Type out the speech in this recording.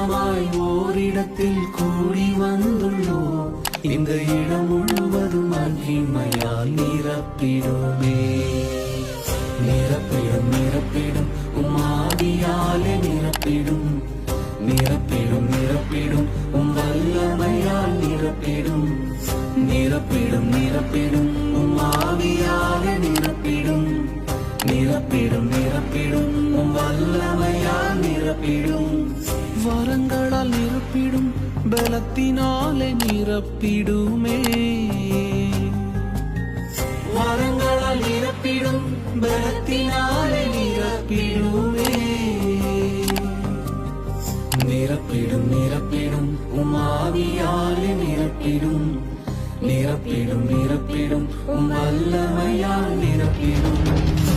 கூட்டமாய் ஓரிடத்தில் கூடி வந்துள்ளோம். இந்த இடம் முழுவதும் மகிமையால் நிரப்பிடுமே. நிரப்பிடும் நிரப்பிடும் உம்மாவியாலே நிரப்பிடும். நிரப்பிடும் நிரப்பிடும் உம் வல்லமையால் நிரப்பிடும். நிரப்பிடும் நிரப்பிடும் உம்மாவியாலே நிரப்பிடும். நிரப்பிடும் நிரப்பிடும் உம் வல்லமையால் நிரப்பிடும். வரங்களால் நிரப்பிடும் பலத்தினாலே நிரப்பிடுமே. வரங்களால் நிரப்பிடும் பலத்தினாலே நிரப்பிடுமே. நிரப்பிடும் நிரப்பிடும் உம் ஆவியாலே நிரப்பிடும். நிரப்பிடும் நிரப்பிடும் உம் வல்லமையால் நிரப்பிடும்.